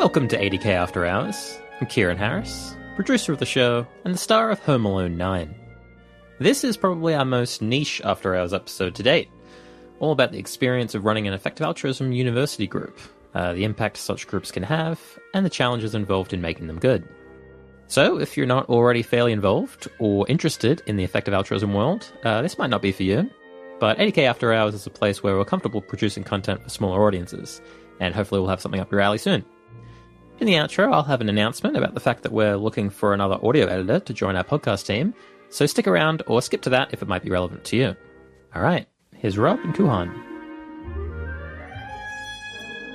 Welcome to 80K After Hours. I'm Keiran Harris, producer of the show and the star of Home Alone 9. This is probably our most niche After Hours episode to date, all about the experience of running an effective altruism university group, the impact such groups can have, and the challenges involved in making them good. So, if you're not already fairly involved or interested in the effective altruism world, this might not be for you. But 80K After Hours is a place where we're comfortable producing content for smaller audiences, and hopefully we'll have something up your alley soon. In the outro, I'll have an announcement about the fact that we're looking for another audio editor to join our podcast team, so stick around or skip to that if it might be relevant to you. Alright, here's Rob and Kuhan.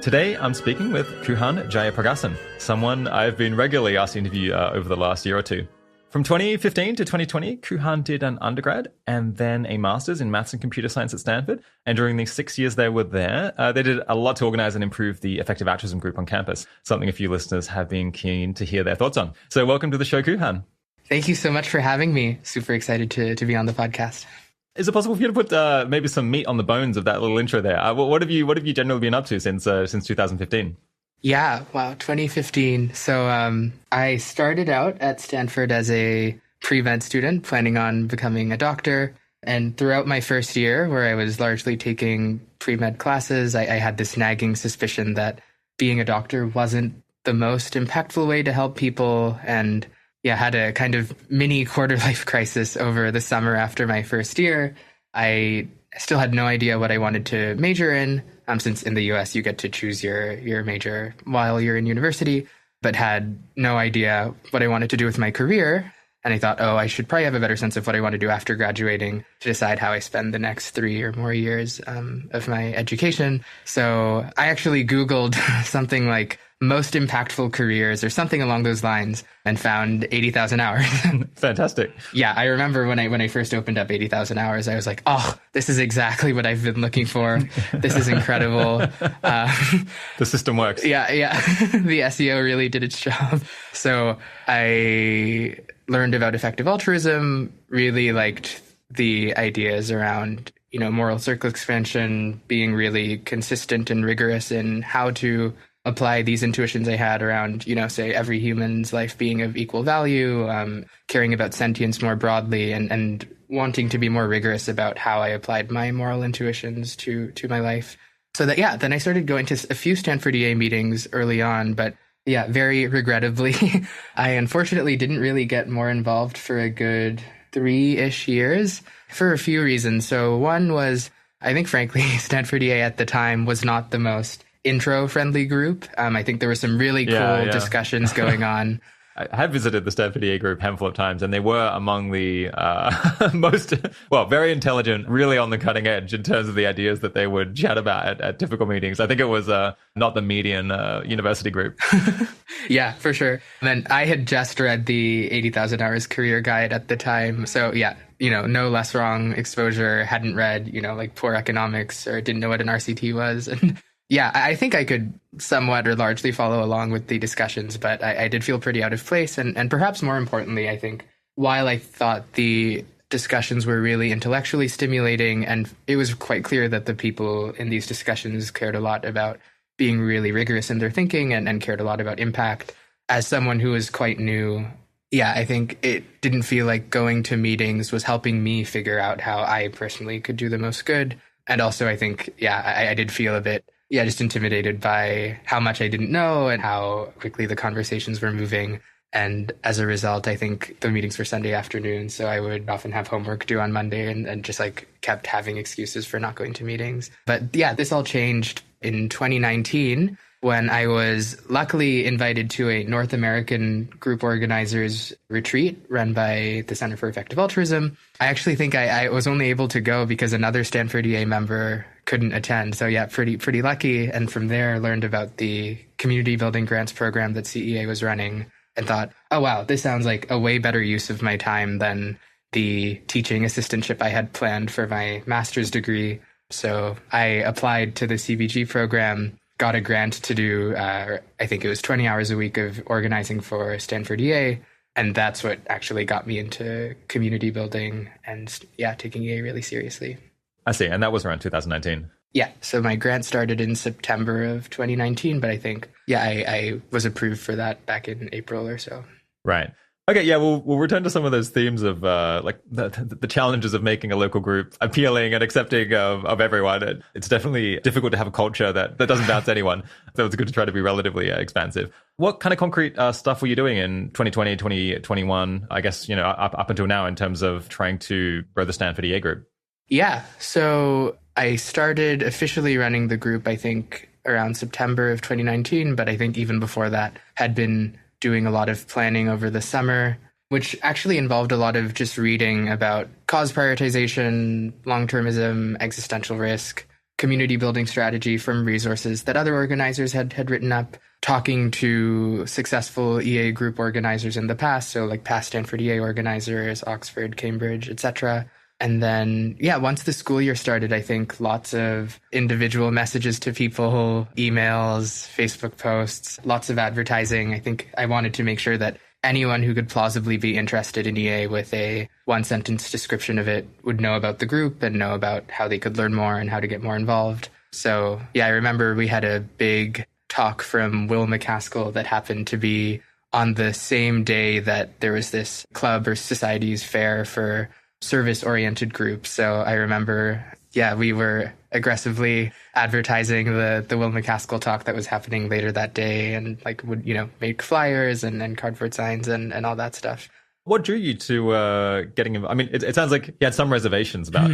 Today I'm speaking with Kuhan Jeyapragasan, someone I've been regularly asked to interview over the last year or two. From 2015 to 2020, Kuhan did an undergrad and then a master's in maths and computer science at Stanford. And during the 6 years they were there, they did a lot to organize and improve the effective altruism group on campus, something a few listeners have been keen to hear their thoughts on. So welcome to the show, Kuhan. Thank you so much for having me. Super excited to be on the podcast. Is it possible for you to put maybe some meat on the bones of that little intro there? What have you generally been up to since 2015? Yeah, wow, 2015. So I started out at Stanford as a pre-med student, planning on becoming a doctor. And throughout my first year, where I was largely taking pre-med classes, I had this nagging suspicion that being a doctor wasn't the most impactful way to help people. And yeah, had a kind of mini quarter-life crisis over the summer after my first year. I still had no idea what I wanted to major in, since in the US you get to choose your major while you're in university, but had no idea what I wanted to do with my career. And I thought, I should probably have a better sense of what I want to do after graduating to decide how I spend the next 3 or more years of my education. So I actually Googled something like most impactful careers or something along those lines and found 80,000 hours. Fantastic. Yeah, I remember when I first opened up 80,000 hours, I was like, this is exactly what I've been looking for. This is incredible. The system works. Yeah. The SEO really did its job. So I learned about effective altruism, really liked the ideas around, moral circle expansion, being really consistent and rigorous in how to apply these intuitions I had around, say every human's life being of equal value, caring about sentience more broadly, and wanting to be more rigorous about how I applied my moral intuitions to my life. So that, then I started going to a few Stanford EA meetings early on, but yeah, very regrettably, I unfortunately didn't really get more involved for a good 3-ish years for a few reasons. So one was, I think frankly, Stanford EA at the time was not the most intro-friendly group. I think there were some really cool discussions going on. I have visited the Stanford EA group a handful of times, and they were among the very intelligent, really on the cutting edge in terms of the ideas that they would chat about at typical meetings. I think it was not the median university group. Yeah, for sure. And then I had just read the 80,000 Hours Career Guide at the time. So yeah, no less wrong exposure, hadn't read, like Poor Economics or didn't know what an RCT was. And yeah, I think I could somewhat or largely follow along with the discussions, but I did feel pretty out of place. And perhaps more importantly, I think while I thought the discussions were really intellectually stimulating, and it was quite clear that the people in these discussions cared a lot about being really rigorous in their thinking and cared a lot about impact, as someone who was quite new, I think it didn't feel like going to meetings was helping me figure out how I personally could do the most good. And also, I think, I did feel a bit just intimidated by how much I didn't know and how quickly the conversations were moving. And as a result, I think the meetings were Sunday afternoons, so I would often have homework due on Monday and just kept having excuses for not going to meetings. But this all changed in 2019 when I was luckily invited to a North American group organizers retreat run by the Center for Effective Altruism. I actually think I was only able to go because another Stanford EA member couldn't attend. So pretty lucky. And from there, learned about the community building grants program that CEA was running and thought, oh, wow, this sounds like a way better use of my time than the teaching assistantship I had planned for my master's degree. So I applied to the CBG program, got a grant to do, I think it was 20 hours a week of organizing for Stanford EA. And that's what actually got me into community building and taking EA really seriously. I see. And that was around 2019. Yeah, so my grant started in September of 2019, but I think, I was approved for that back in April or so. Right. Okay, yeah, we'll return to some of those themes of like the challenges of making a local group appealing and accepting of everyone. It's definitely difficult to have a culture that doesn't bounce anyone. So it's good to try to be relatively expansive. What kind of concrete stuff were you doing in 2020, 2021, I guess, up until now in terms of trying to grow the Stanford EA group? Yeah, so I started officially running the group, I think, around September of 2019, but I think even before that had been doing a lot of planning over the summer, which actually involved a lot of just reading about cause prioritization, long-termism, existential risk, community building strategy from resources that other organizers had written up, talking to successful EA group organizers in the past, so like past Stanford EA organizers, Oxford, Cambridge, etc. And then, once the school year started, I think lots of individual messages to people, emails, Facebook posts, lots of advertising. I think I wanted to make sure that anyone who could plausibly be interested in EA with a one-sentence description of it would know about the group and know about how they could learn more and how to get more involved. So, I remember we had a big talk from Will McCaskill that happened to be on the same day that there was this club or societies fair for service-oriented groups. So I remember, we were aggressively advertising the Will McCaskill talk that was happening later that day and would make flyers and cardboard signs and all that stuff. What drew you to getting involved? I mean, it sounds like you had some reservations about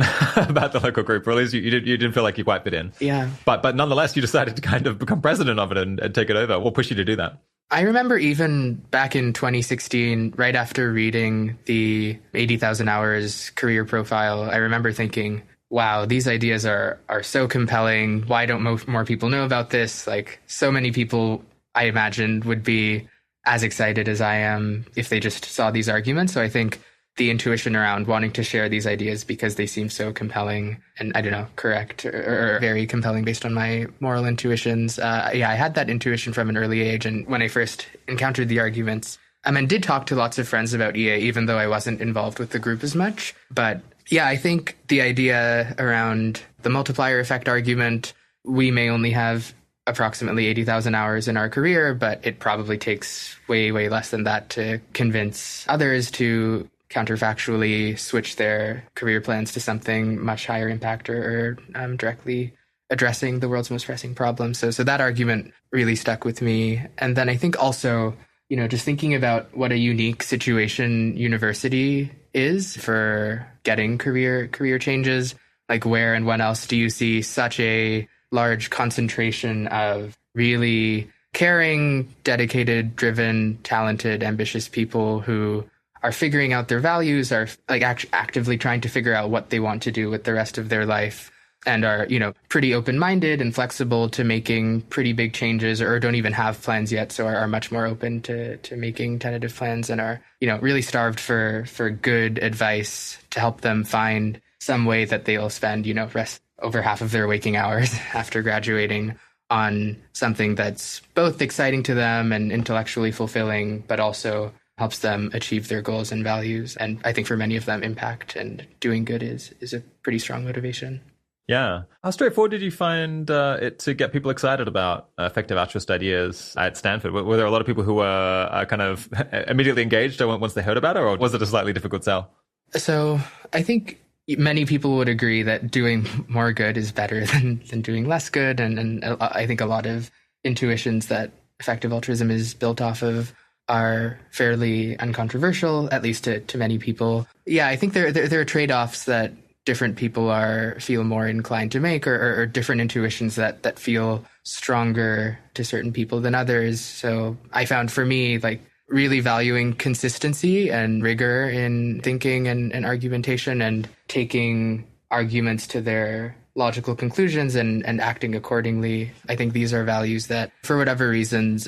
about the local group, or at least you didn't feel like you quite fit in. Yeah. But nonetheless, you decided to kind of become president of it and take it over. What pushed you to do that? I remember even back in 2016, right after reading the 80,000 hours career profile, I remember thinking, wow, these ideas are so compelling. Why don't more people know about this? Like, so many people, I imagined, would be as excited as I am if they just saw these arguments. So I think the intuition around wanting to share these ideas because they seem so compelling and, I don't know, correct or very compelling based on my moral intuitions. I had that intuition from an early age. And when I first encountered the arguments, I did talk to lots of friends about EA, even though I wasn't involved with the group as much. But I think the idea around the multiplier effect argument, we may only have approximately 80,000 hours in our career, but it probably takes way, way less than that to convince others to counterfactually switch their career plans to something much higher impact or directly addressing the world's most pressing problems. So that argument really stuck with me. And then I think also, just thinking about what a unique situation university is for getting career changes, like where and when else do you see such a large concentration of really caring, dedicated, driven, talented, ambitious people who are figuring out their values, are actively trying to figure out what they want to do with the rest of their life, and are, pretty open-minded and flexible to making pretty big changes, or don't even have plans yet, so are much more open to making tentative plans, and are, really starved for good advice to help them find some way that they'll spend, rest over half of their waking hours after graduating on something that's both exciting to them and intellectually fulfilling, but also helps them achieve their goals and values. And I think for many of them, impact and doing good is a pretty strong motivation. Yeah. How straightforward did you find it to get people excited about effective altruist ideas at Stanford? Were there a lot of people who were kind of immediately engaged once they heard about it, or was it a slightly difficult sell? So I think many people would agree that doing more good is better than doing less good. And I think a lot of intuitions that effective altruism is built off of are fairly uncontroversial, at least to many people. Yeah, I think there are trade-offs that different people feel more inclined to make, or different intuitions that feel stronger to certain people than others. So I found for me, really valuing consistency and rigor in thinking and argumentation, and taking arguments to their logical conclusions and acting accordingly. I think these are values that, for whatever reasons,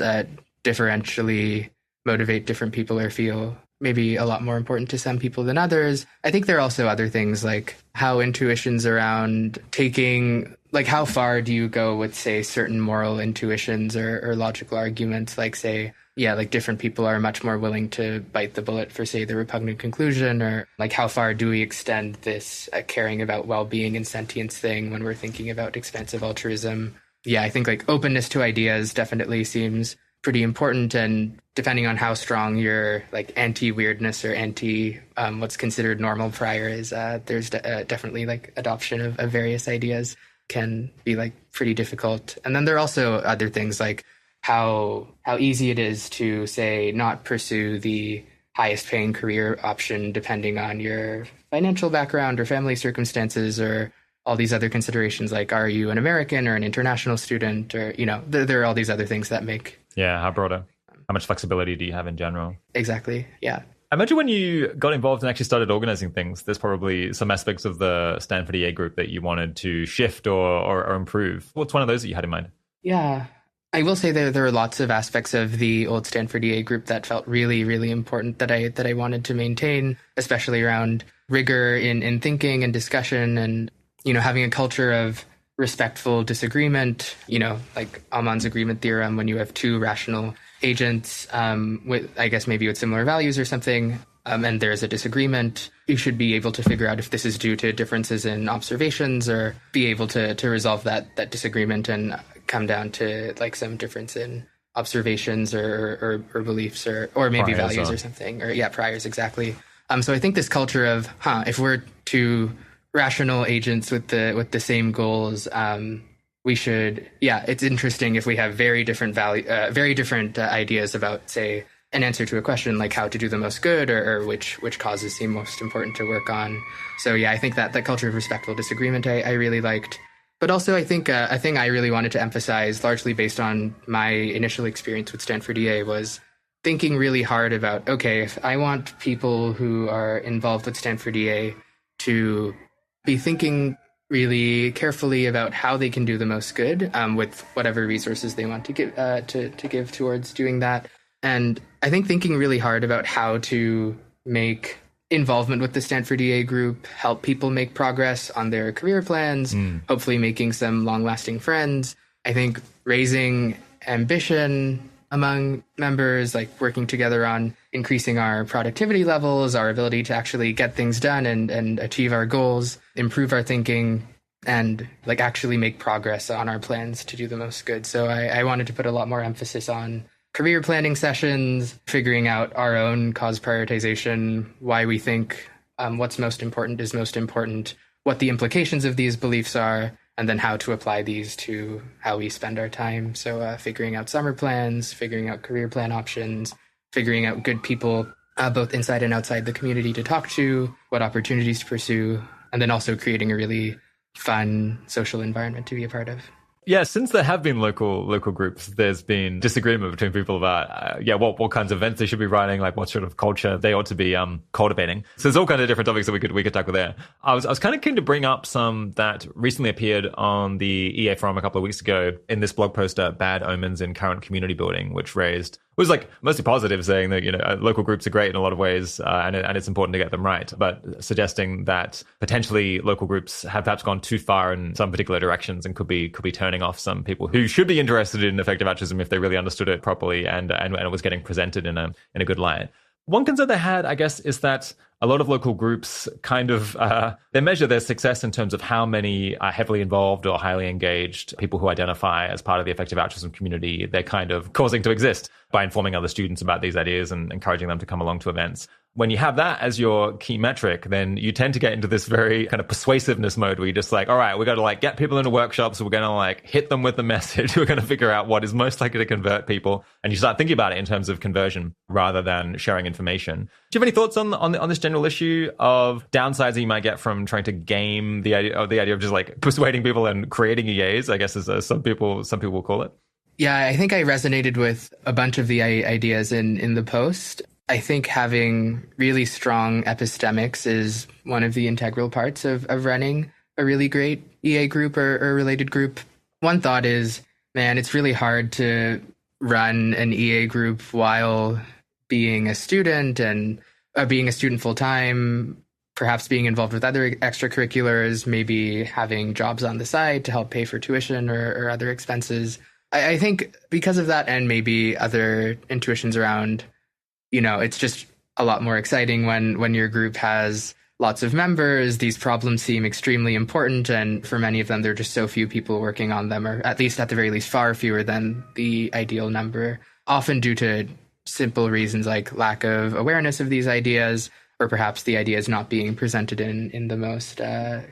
differentially motivate different people or feel maybe a lot more important to some people than others. I think there are also other things like how intuitions around taking like how far do you go with, say, certain moral intuitions or logical arguments? Like, say, yeah, like different people are much more willing to bite the bullet for, say, the repugnant conclusion, or like how far do we extend this caring about well-being and sentience thing when we're thinking about expansive altruism? Yeah, I think like openness to ideas definitely seems pretty important, and depending on how strong your like anti-weirdness or anti what's considered normal prior is, there's definitely like adoption of various ideas can be like pretty difficult. And then there are also other things like how easy it is to, say, not pursue the highest paying career option depending on your financial background or family circumstances or all these other considerations, like are you an American or an international student, or, you know, there are all these other things that make... Yeah, how broader? How much flexibility do you have in general? Exactly, yeah. I imagine when you got involved and actually started organizing things, there's probably some aspects of the Stanford EA group that you wanted to shift or improve. What's one of those that you had in mind? Yeah, I will say there are lots of aspects of the old Stanford EA group that felt really, really important that I wanted to maintain, especially around rigor in thinking and discussion, and, you know, having a culture of respectful disagreement, you know, like Omens agreement theorem, when you have two rational agents with, I guess, maybe with similar values or something, and there's a disagreement, you should be able to figure out if this is due to differences in observations, or be able to resolve that disagreement and come down to like some difference in observations or beliefs or maybe priors, values or something, or priors, exactly. So I think this culture of, if we're two rational agents with the same goals, we should, it's interesting if we have very different ideas about, say, an answer to a question, like how to do the most good, or which causes seem most important to work on. So I think that culture of respectful disagreement I really liked. But also I think a thing I really wanted to emphasize, largely based on my initial experience with Stanford EA, was thinking really hard about, okay, if I want people who are involved with Stanford EA to be thinking really carefully about how they can do the most good with whatever resources they want to give to give towards doing that. And I think thinking really hard about how to make involvement with the Stanford EA group help people make progress on their career plans, hopefully making some long-lasting friends. I think raising ambition among members, like working together on increasing our productivity levels, our ability to actually get things done and achieve our goals, improve our thinking, and like actually make progress on our plans to do the most good. So I wanted to put a lot more emphasis on career planning sessions, figuring out our own cause prioritization, why we think what's most important is most important, what the implications of these beliefs are, and then how to apply these to how we spend our time. So figuring out summer plans, figuring out career plan options, figuring out good people both inside and outside the community to talk to, what opportunities to pursue, and then also creating a really fun social environment to be a part of. Yeah, since there have been local groups, there's been disagreement between people about what kinds of events they should be running, like what sort of culture they ought to be cultivating. So there's all kinds of different topics that we could tackle there. I was kind of keen to bring up some that recently appeared on the EA forum a couple of weeks ago in this blog post, Bad Omens in Current Community Building, which was like mostly positive, saying that, you know, local groups are great in a lot of ways, and it's important to get them right, but suggesting that potentially local groups have perhaps gone too far in some particular directions and could be turning off some people who should be interested in effective altruism if they really understood it properly and it was getting presented in a good light. One concern they had, I guess, is that a lot of local groups kind of, they measure their success in terms of how many are heavily involved or highly engaged people who identify as part of the effective altruism community they're kind of causing to exist by informing other students about these ideas and encouraging them to come along to events. When you have that as your key metric, then you tend to get into this very kind of persuasiveness mode where you're just like, all right, we got to like get people into workshops. We're going to like hit them with the message. We're going to figure out what is most likely to convert people. And you start thinking about it in terms of conversion rather than sharing information. Do you have any thoughts on this general issue of downsides that you might get from trying to game the idea of just like persuading people and creating EAs, I guess, as some people will call it? Yeah, I think I resonated with a bunch of the ideas in the post. I think having really strong epistemics is one of the integral parts of running a really great EA group or related group. One thought is, man, it's really hard to run an EA group while being a student and being a student full time, perhaps being involved with other extracurriculars, maybe having jobs on the side to help pay for tuition or other expenses. I think because of that, and maybe other intuitions around, it's just a lot more exciting when your group has lots of members. These problems seem extremely important, and for many of them, there are just so few people working on them, or at the very least, far fewer than the ideal number, often due to simple reasons like lack of awareness of these ideas, or perhaps the ideas not being presented in the most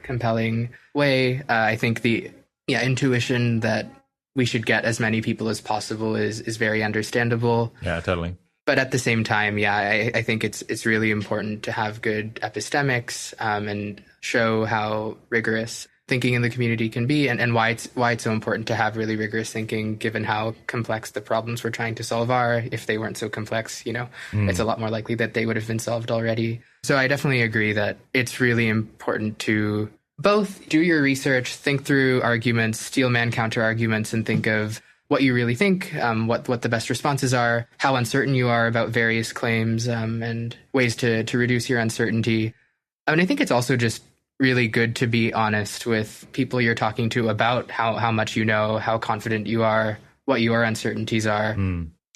compelling way. I think the intuition that we should get as many people as possible is very understandable. Yeah, totally. But at the same time, I think it's really important to have good epistemics and show how rigorous thinking in the community can be, and why it's so important to have really rigorous thinking, given how complex the problems we're trying to solve are. If they weren't so complex, it's a lot more likely that they would have been solved already. So I definitely agree that it's really important to both do your research, think through arguments, steelman counter arguments, and think of what you really think, what the best responses are, how uncertain you are about various claims, and ways to reduce your uncertainty. I mean, I think it's also just really good to be honest with people you're talking to about how much you know, how confident you are, what your uncertainties are.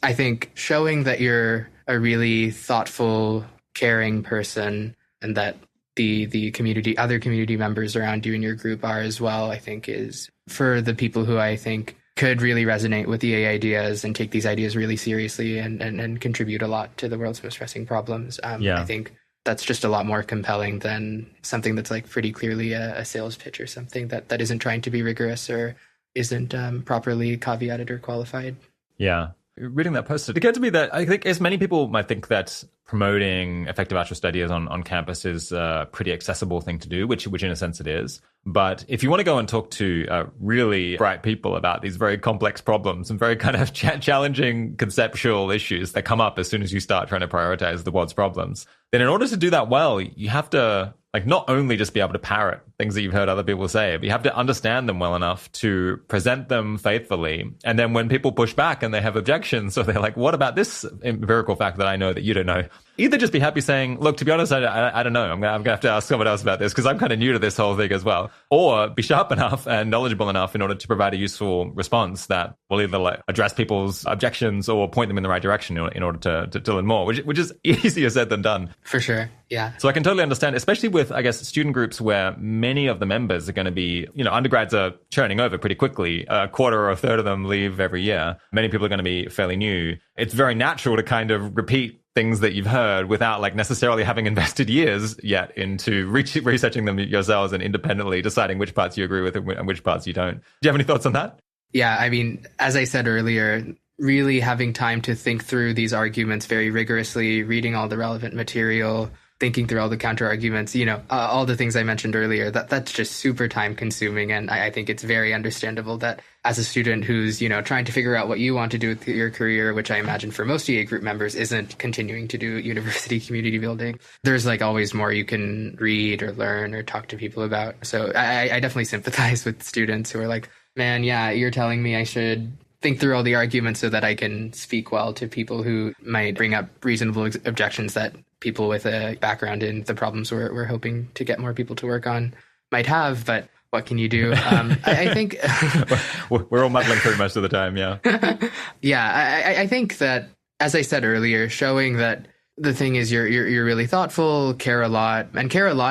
I think showing that you're a really thoughtful, caring person, and that the community, other community members around you in your group are as well, I think is for the people who I think could really resonate with EA ideas and take these ideas really seriously and contribute a lot to the world's most pressing problems. I think that's just a lot more compelling than something that's like pretty clearly a sales pitch or something that isn't trying to be rigorous or isn't properly caveated or qualified. Yeah. Reading that post, it occurred to me that I think as many people might think that promoting effective altruist ideas on campus is a pretty accessible thing to do, which in a sense it is. But if you want to go and talk to really bright people about these very complex problems and very kind of challenging conceptual issues that come up as soon as you start trying to prioritize the world's problems, then in order to do that well, you have to not only just be able to parrot things that you've heard other people say, but you have to understand them well enough to present them faithfully. And then when people push back and they have objections, so they're like, what about this empirical fact that I know that you don't know? Either just be happy saying, look, to be honest, I don't know. I'm going to have to ask someone else about this because I'm kind of new to this whole thing as well. Or be sharp enough and knowledgeable enough in order to provide a useful response that will either address people's objections or point them in the right direction in order to learn more, which is easier said than done. For sure. Yeah. So I can totally understand, especially with, I guess, student groups where many of the members are going to be, undergrads are churning over pretty quickly. A quarter or a third of them leave every year. Many people are going to be fairly new. It's very natural to kind of repeat things that you've heard without necessarily having invested years yet into researching them yourselves and independently deciding which parts you agree with and which parts you don't. Do you have any thoughts on that? Yeah, I mean, as I said earlier, really having time to think through these arguments very rigorously, reading all the relevant material, thinking through all the counter arguments, all the things I mentioned earlier, that's just super time consuming. And I think it's very understandable that as a student who's, trying to figure out what you want to do with your career, which I imagine for most EA group members isn't continuing to do university community building, there's always more you can read or learn or talk to people about. So I definitely sympathize with students who are like, man, yeah, you're telling me I should think through all the arguments so that I can speak well to people who might bring up reasonable objections that people with a background in the problems we're hoping to get more people to work on might have. But what can you do? I think we're all muddling through most of the time. Yeah. Yeah. I think that, as I said earlier, showing that the thing is you're really thoughtful, care a lot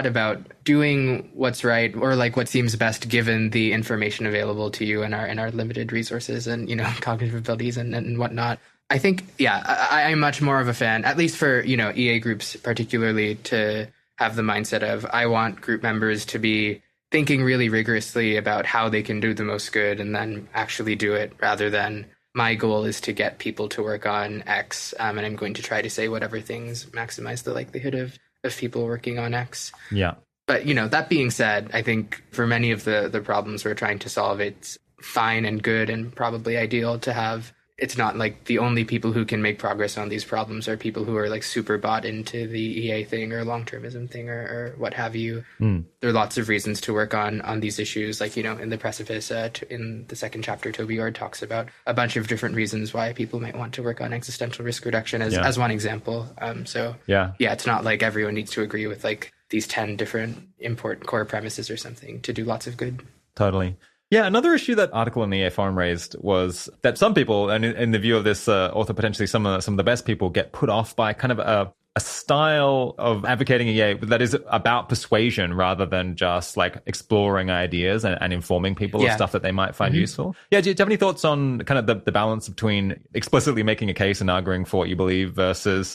about doing what's right or what seems best given the information available to you and our limited resources and, cognitive abilities and whatnot. I think, I'm much more of a fan, at least for, EA groups particularly, to have the mindset of I want group members to be thinking really rigorously about how they can do the most good and then actually do it, rather than my goal is to get people to work on X, and I'm going to try to say whatever things maximize the likelihood of people working on X. Yeah. But, that being said, I think for many of the problems we're trying to solve, it's fine and good and probably ideal to have. It's not the only people who can make progress on these problems are people who are super bought into the EA thing or long-termism thing or what have you. There are lots of reasons to work on these issues. In the Precipice, in the second chapter, Toby Ord talks about a bunch of different reasons why people might want to work on existential risk reduction as one example. It's not everyone needs to agree with these 10 different important core premises or something to do lots of good. Totally. Yeah, another issue that article in the EA forum raised was that some people, and in the view of this author, potentially some of the best people, get put off by kind of a style of advocating EA that is about persuasion rather than just like exploring ideas and informing people of stuff that they might find useful. Yeah, do you have any thoughts on kind of the balance between explicitly making a case and arguing for what you believe versus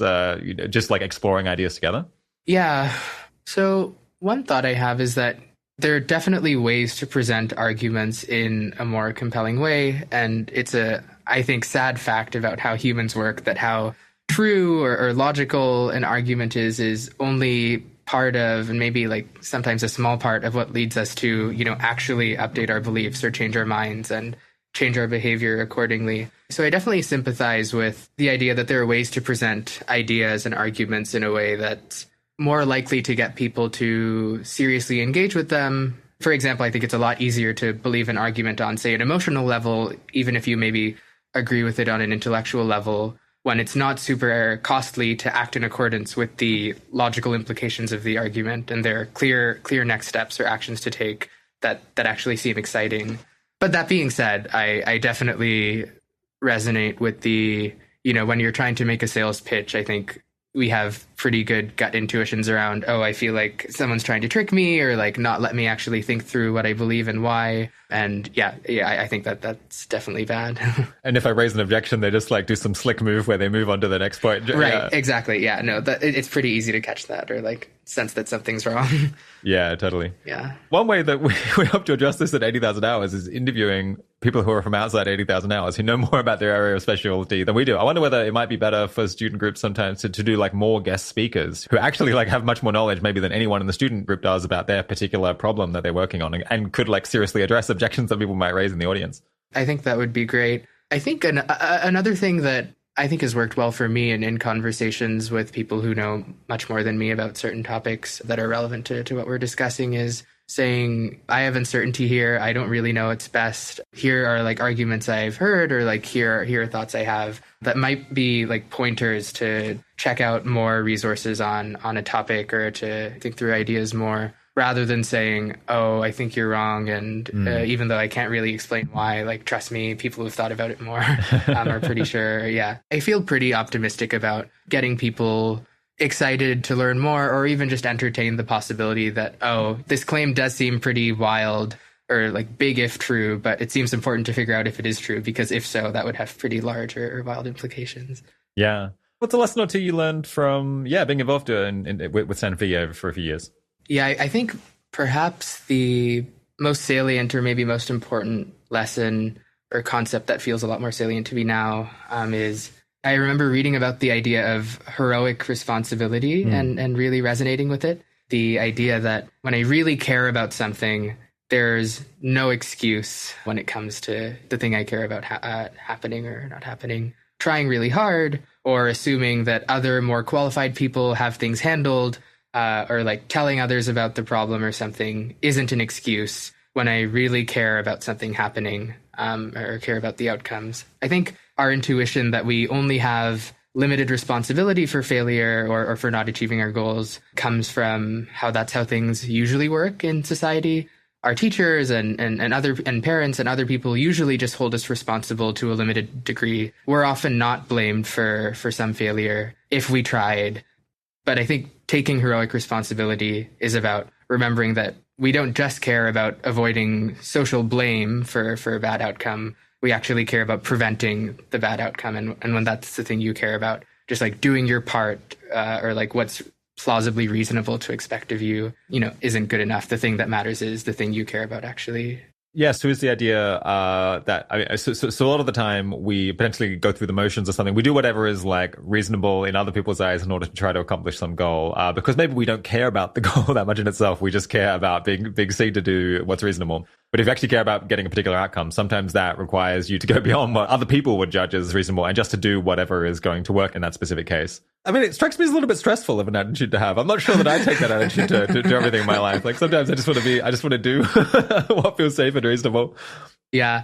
just like exploring ideas together? Yeah. So one thought I have is that there are definitely ways to present arguments in a more compelling way. And it's I think, sad fact about how humans work that how true or logical an argument is only part of, and maybe like sometimes a small part of what leads us to, actually update our beliefs or change our minds and change our behavior accordingly. So I definitely sympathize with the idea that there are ways to present ideas and arguments in a way that's more likely to get people to seriously engage with them. For example, I think it's a lot easier to believe an argument on, say, an emotional level, even if you maybe agree with it on an intellectual level, when it's not super costly to act in accordance with the logical implications of the argument, and there are clear next steps or actions to take that actually seem exciting. But that being said, I definitely resonate with the, when you're trying to make a sales pitch, I think we have pretty good gut intuitions around, I feel like someone's trying to trick me or like not let me actually think through what I believe and why. And I think that's definitely bad. And if I raise an objection, they just like do some slick move where they move on to the next point. Right, exactly. Yeah, no, it's pretty easy to catch that or like sense that something's wrong. Yeah, totally. Yeah. One way that we hope to address this at 80,000 Hours is interviewing people who are from outside 80,000 Hours who know more about their area of specialty than we do. I wonder whether it might be better for student groups sometimes to do like more guest speakers who actually like have much more knowledge maybe than anyone in the student group does about their particular problem that they're working on and could like seriously address objections that people might raise in the audience. I think that would be great. I think another thing that I think has worked well for me in conversations with people who know much more than me about certain topics that are relevant to what we're discussing is saying, I have uncertainty here. I don't really know what's best. Here are like arguments I've heard, or like here are thoughts I have that might be like pointers to check out more resources on a topic or to think through ideas more, rather than saying, I think you're wrong. And even though I can't really explain why, like, trust me, people who've thought about it more are pretty sure. Yeah. I feel pretty optimistic about getting people excited to learn more, or even just entertain the possibility that, this claim does seem pretty wild or like big if true, but it seems important to figure out if it is true, because if so, that would have pretty large or wild implications. Yeah. What's a lesson or two you learned from, being involved with Stanford EA for a few years? Yeah, I think perhaps the most salient or maybe most important lesson or concept that feels a lot more salient to me now is I remember reading about the idea of heroic responsibility and really resonating with it. The idea that when I really care about something, there's no excuse when it comes to the thing I care about happening or not happening. Trying really hard or assuming that other more qualified people have things handled, or like telling others about the problem or something isn't an excuse when I really care about something happening, or care about the outcomes. I think our intuition that we only have limited responsibility for failure or for not achieving our goals comes from that's how things usually work in society. Our teachers and parents and other people usually just hold us responsible to a limited degree. We're often not blamed for some failure if we tried. But I think taking heroic responsibility is about remembering that we don't just care about avoiding social blame for a bad outcome. We actually care about preventing the bad outcome. And when that's the thing you care about, just like doing your part, or like what's plausibly reasonable to expect of you, isn't good enough. The thing that matters is the thing you care about, actually. Yeah, so is the idea that so a lot of the time we potentially go through the motions or something. We do whatever is like reasonable in other people's eyes in order to try to accomplish some goal, because maybe we don't care about the goal that much in itself. We just care about being seen to do what's reasonable. But if you actually care about getting a particular outcome, sometimes that requires you to go beyond what other people would judge as reasonable and just to do whatever is going to work in that specific case. I mean, it strikes me as a little bit stressful of an attitude to have. I'm not sure that I take that attitude to everything in my life. Like sometimes I just want to do what feels safe and reasonable. Yeah.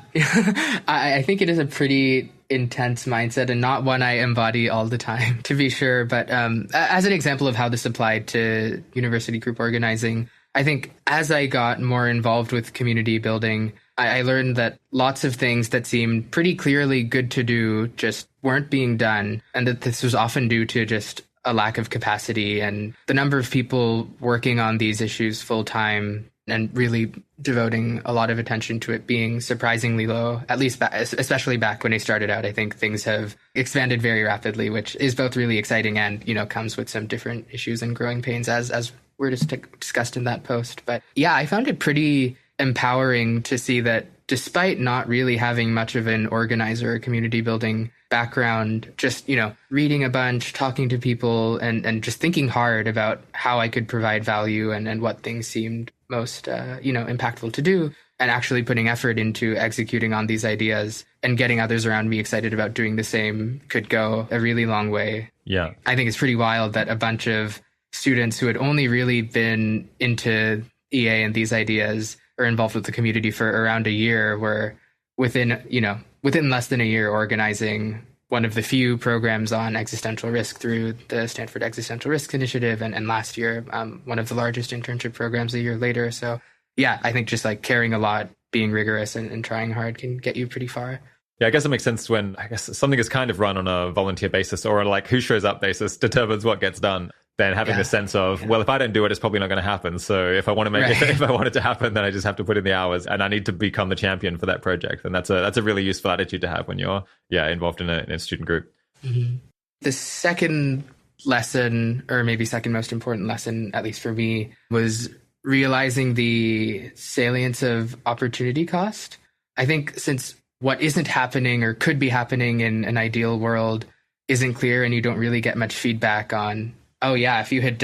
I think it is a pretty intense mindset and not one I embody all the time, to be sure. But as an example of how this applied to university group organizing, I think as I got more involved with community building, I learned that lots of things that seemed pretty clearly good to do just weren't being done, and that this was often due to just a lack of capacity and the number of people working on these issues full time and really devoting a lot of attention to it being surprisingly low, at least especially back when I started out. I think things have expanded very rapidly, which is both really exciting and, comes with some different issues and growing pains as we're just discussed in that post. But yeah, I found it pretty empowering to see that despite not really having much of an organizer or community building background, just, reading a bunch, talking to people, and just thinking hard about how I could provide value and what things seemed most, impactful to do, and actually putting effort into executing on these ideas and getting others around me excited about doing the same could go a really long way. Yeah. I think it's pretty wild that a bunch of students who had only really been into EA and these ideas or involved with the community for around a year were within less than a year organizing one of the few programs on existential risk through the Stanford Existential Risk Initiative, and last year, one of the largest internship programs a year later. So yeah, I think just like caring a lot, being rigorous and trying hard can get you pretty far. Yeah, I guess it makes sense when something is kind of run on a volunteer basis or like who shows up basis determines what gets done. Then having the sense of, well, if I don't do it, it's probably not going to happen. So if I want to make it, if I want it to happen, then I just have to put in the hours, and I need to become the champion for that project. And that's a really useful attitude to have when you're involved in a student group. Mm-hmm. The second lesson, or maybe second most important lesson, at least for me, was realizing the salience of opportunity cost. I think since what isn't happening or could be happening in an ideal world isn't clear, and you don't really get much feedback on, oh yeah, if you had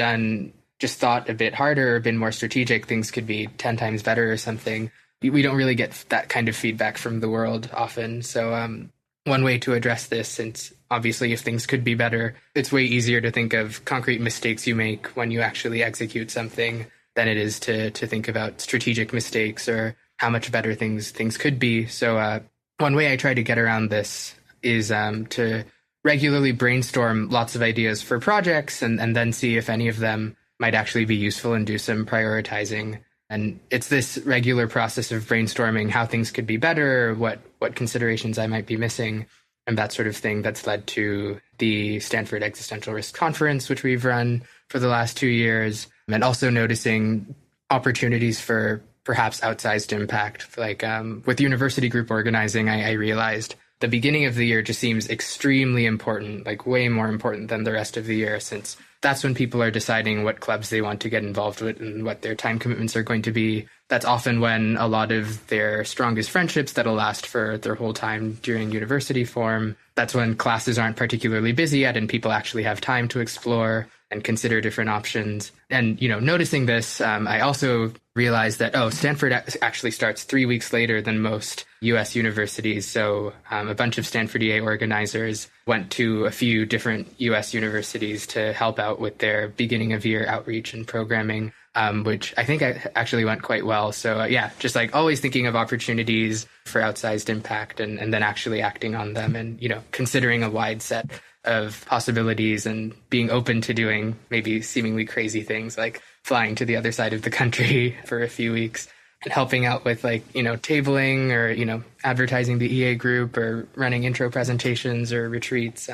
just thought a bit harder or been more strategic, things could be 10 times better or something. We don't really get that kind of feedback from the world often. So one way to address this, since obviously if things could be better, it's way easier to think of concrete mistakes you make when you actually execute something than it is to think about strategic mistakes or how much better things could be. So one way I try to get around this is to regularly brainstorm lots of ideas for projects and then see if any of them might actually be useful and do some prioritizing. And it's this regular process of brainstorming how things could be better, what considerations I might be missing, and that sort of thing that's led to the Stanford Existential Risk Conference, which we've run for the last 2 years, and also noticing opportunities for perhaps outsized impact. Like with university group organizing, I realized the beginning of the year just seems extremely important, like way more important than the rest of the year, since that's when people are deciding what clubs they want to get involved with and what their time commitments are going to be. That's often when a lot of their strongest friendships that'll last for their whole time during university form. That's when classes aren't particularly busy yet and people actually have time to explore and consider different options. And, noticing this, I also realized that, Stanford actually starts 3 weeks later than most U.S. universities. So a bunch of Stanford EA organizers went to a few different U.S. universities to help out with their beginning of year outreach and programming, which I think actually went quite well. So just like always thinking of opportunities for outsized impact and then actually acting on them and, considering a wide set of possibilities and being open to doing maybe seemingly crazy things like flying to the other side of the country for a few weeks and helping out with tabling or, advertising the EA group or running intro presentations or retreats.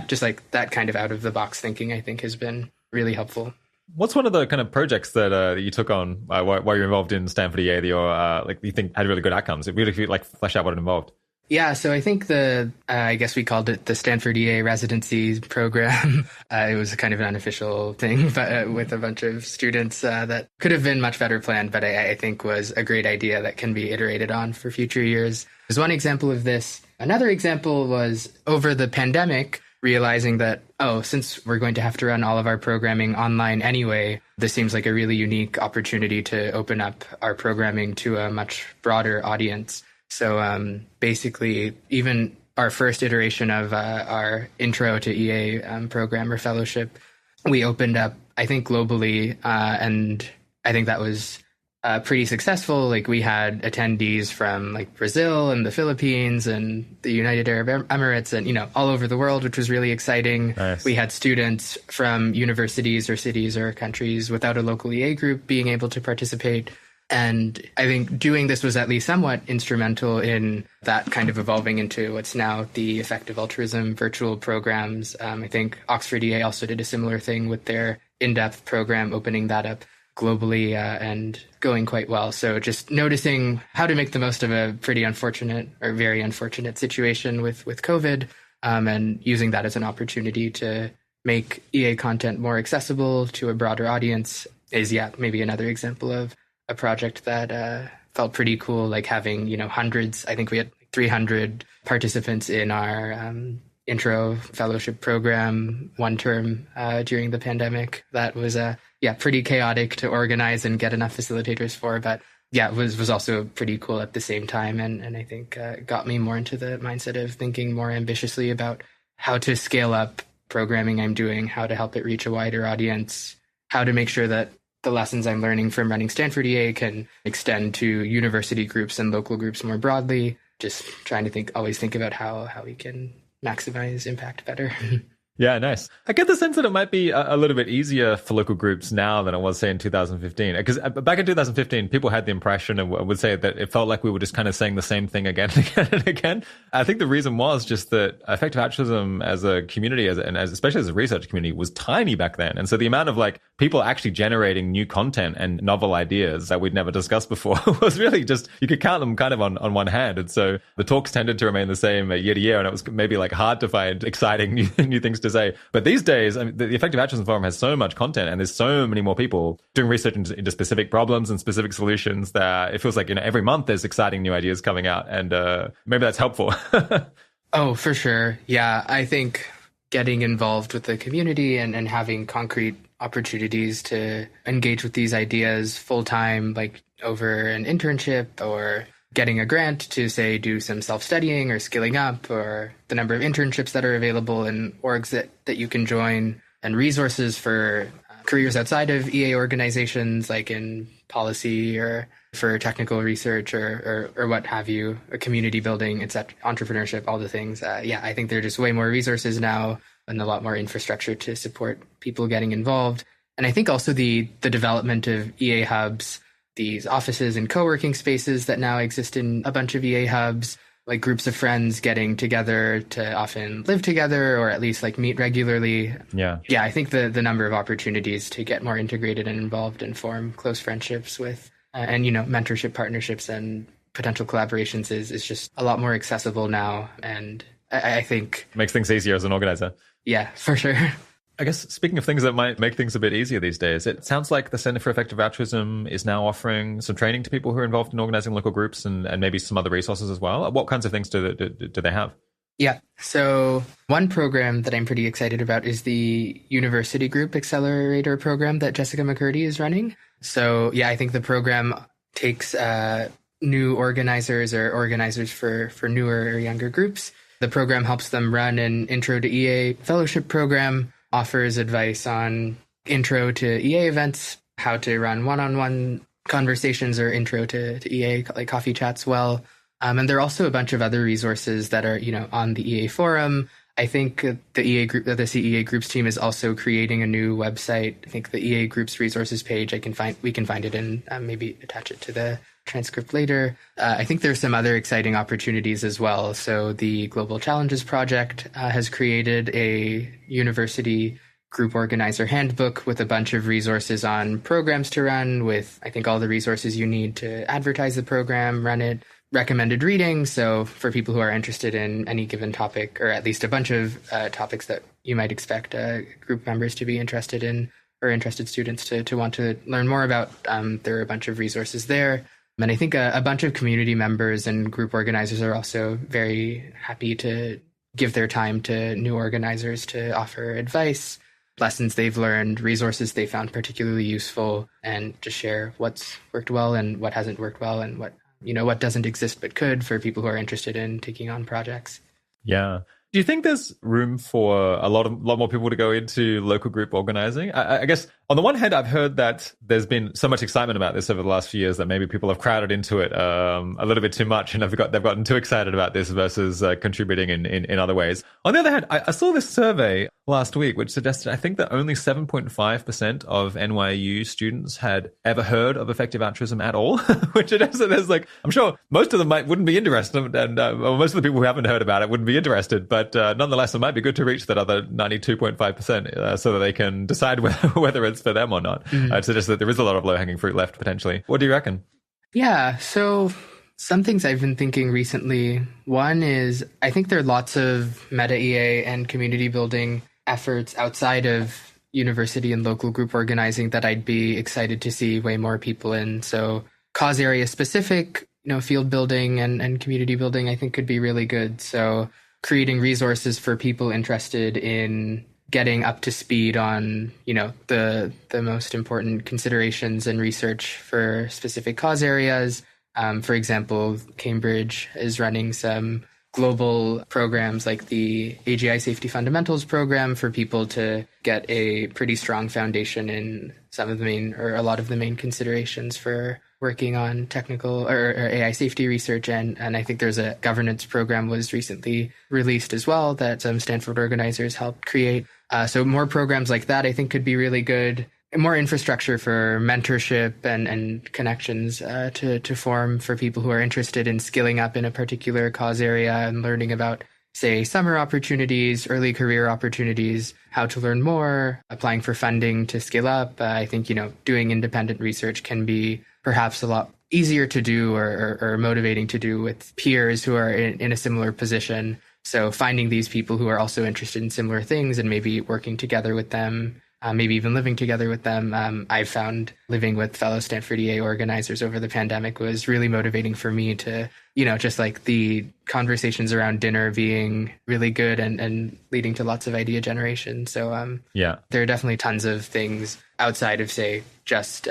Just like that kind of out of the box thinking, I think has been really helpful. What's one of the kind of projects that you took on while you're involved in Stanford EA that you think had really good outcomes? If you flesh out what it involved. Yeah, so I think I guess we called it the Stanford EA residency program. It was kind of an unofficial thing, but with a bunch of students that could have been much better planned, but I think was a great idea that can be iterated on for future years. There's one example of this. Another example was over the pandemic, realizing that, since we're going to have to run all of our programming online anyway, this seems like a really unique opportunity to open up our programming to a much broader audience. So basically, even our first iteration of our intro to EA program or fellowship, we opened up, I think, globally. And I think that was pretty successful. Like we had attendees from like Brazil and the Philippines and the United Arab Emirates and, all over the world, which was really exciting. Nice. We had students from universities or cities or countries without a local EA group being able to participate. And I think doing this was at least somewhat instrumental in that kind of evolving into what's now the Effective Altruism virtual programs. I think Oxford EA also did a similar thing with their in-depth program, opening that up globally and going quite well. So just noticing how to make the most of a pretty unfortunate or very unfortunate situation with COVID, and using that as an opportunity to make EA content more accessible to a broader audience is, maybe another example of a project that felt pretty cool, like having, hundreds. I think we had 300 participants in our intro fellowship program one term during the pandemic. That was pretty chaotic to organize and get enough facilitators for, but it was also pretty cool at the same time, and I think got me more into the mindset of thinking more ambitiously about how to scale up programming I'm doing, how to help it reach a wider audience, how to make sure that the lessons I'm learning from running Stanford EA can extend to university groups and local groups more broadly. Just trying to always think about how we can maximize impact better. Yeah, nice. I get the sense that it might be a little bit easier for local groups now than it was, say, in 2015. Because back in 2015, people had the impression and would say that it felt like we were just kind of saying the same thing again and again and again. I think the reason was just that effective altruism as a community, especially as a research community, was tiny back then. And so the amount of people actually generating new content and novel ideas that we'd never discussed before was really just, you could count them kind of on one hand. And so the talks tended to remain the same year to year, and it was maybe hard to find exciting new things to say. But these days, the Effective Altruism Forum has so much content, and there's so many more people doing research into specific problems and specific solutions that it feels like every month there's exciting new ideas coming out, and maybe that's helpful. Oh, for sure. Yeah, I think getting involved with the community and having concrete opportunities to engage with these ideas full time, like over an internship or getting a grant to, say, do some self-studying or skilling up, or the number of internships that are available and orgs that you can join, and resources for careers outside of EA organizations, like in policy or for technical research or what have you, community building, etc., entrepreneurship, all the things. I think there are just way more resources now and a lot more infrastructure to support people getting involved. And I think also the development of EA hubs, these offices and co-working spaces that now exist in a bunch of EA hubs, like groups of friends getting together to often live together or at least meet regularly. Yeah, I think the number of opportunities to get more integrated and involved and form close friendships with and mentorship partnerships and potential collaborations is just a lot more accessible now. And I think makes things easier as an organizer. Yeah, for sure. I guess speaking of things that might make things a bit easier these days, it sounds like the Center for Effective Altruism is now offering some training to people who are involved in organizing local groups and maybe some other resources as well. What kinds of things do they have? Yeah, so one program that I'm pretty excited about is the University Group Accelerator program that Jessica McCurdy is running. So I think the program takes new organizers or organizers for newer or younger groups. The program helps them run an Intro to EA fellowship program, offers advice on intro to EA events, how to run one-on-one conversations or intro to EA, like coffee chats well. And there are also a bunch of other resources that are, on the EA forum. I think the EA group, the CEA groups team is also creating a new website. I think the EA groups resources page, we can find it and maybe attach it to the transcript later. I think there's some other exciting opportunities as well. So the Global Challenges Project has created a university group organizer handbook with a bunch of resources on programs to run, with I think all the resources you need to advertise the program, run it, recommended reading. So for people who are interested in any given topic, or at least a bunch of topics that you might expect group members to be interested in, or interested students to want to learn more about, there are a bunch of resources there. And I think a bunch of community members and group organizers are also very happy to give their time to new organizers to offer advice, lessons they've learned, resources they found particularly useful, and to share what's worked well and what hasn't worked well, and what doesn't exist but could, for people who are interested in taking on projects. Yeah. Do you think there's room for a lot more people to go into local group organizing? I guess on the one hand, I've heard that there's been so much excitement about this over the last few years that maybe people have crowded into it a little bit too much, and they've gotten too excited about this versus contributing in other ways. On the other hand, I saw this survey last week which suggested I think that only 7.5% of NYU students had ever heard of effective altruism at all, which there's like, I'm sure most of them wouldn't be interested, and most of the people who haven't heard about it wouldn't be interested, but nonetheless, it might be good to reach that other 92.5% so that they can decide whether it's for them or not. It suggests that there is a lot of low-hanging fruit left, potentially. What do you reckon? Yeah, so some things I've been thinking recently. One is I think there are lots of meta EA and community building efforts outside of university and local group organizing that I'd be excited to see way more people in. So cause area specific, field building and community building, I think could be really good. So creating resources for people interested in getting up to speed on, the most important considerations and research for specific cause areas. For example, Cambridge is running some global programs like the AGI Safety Fundamentals program for people to get a pretty strong foundation in some of the main or a lot of the main considerations for working on technical or AI safety research. And I think there's a governance program was recently released as well that some Stanford organizers helped create. So more programs like that, I think could be really good. More infrastructure for mentorship and connections to form for people who are interested in skilling up in a particular cause area and learning about, say, summer opportunities, early career opportunities, how to learn more, applying for funding to skill up. I think, doing independent research can be perhaps a lot easier to do or motivating to do with peers who are in a similar position. So finding these people who are also interested in similar things and maybe working together with them, maybe even living together with them. I've found living with fellow Stanford EA organizers over the pandemic was really motivating for me to, just like the conversations around dinner being really good and leading to lots of idea generation. So there are definitely tons of things outside of, say, just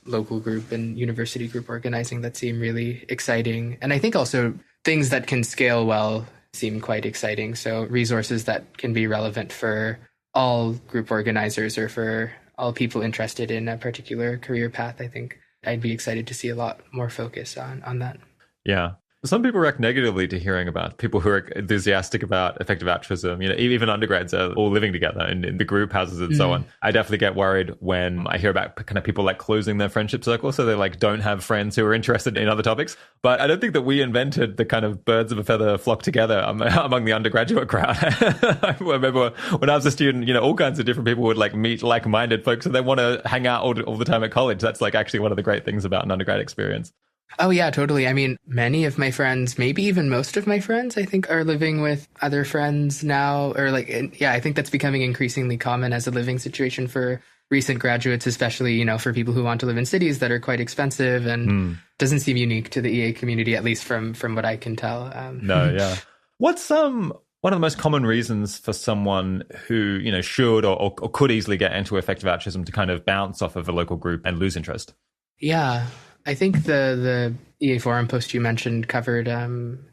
local group and university group organizing that seem really exciting. And I think also things that can scale well seem quite exciting. So resources that can be relevant for all group organizers or for all people interested in a particular career path. I think I'd be excited to see a lot more focus on that. Yeah. Some people react negatively to hearing about people who are enthusiastic about effective altruism. Even undergrads are all living together in the group houses and so on. I definitely get worried when I hear about kind of people like closing their friendship circle, so they like don't have friends who are interested in other topics. But I don't think that we invented the kind of birds of a feather flock together among the undergraduate crowd. I remember when I was a student, all kinds of different people would like meet like-minded folks, and they want to hang out all the time at college. That's like actually one of the great things about an undergrad experience. Oh, yeah, totally. I mean, many of my friends, maybe even most of my friends, I think are living with other friends now, or I think that's becoming increasingly common as a living situation for recent graduates, especially, for people who want to live in cities that are quite expensive and doesn't seem unique to the EA community, at least from what I can tell. No, yeah. What's one of the most common reasons for someone who, should or could easily get into effective altruism to kind of bounce off of a local group and lose interest? Yeah. I think the EA forum post you mentioned covered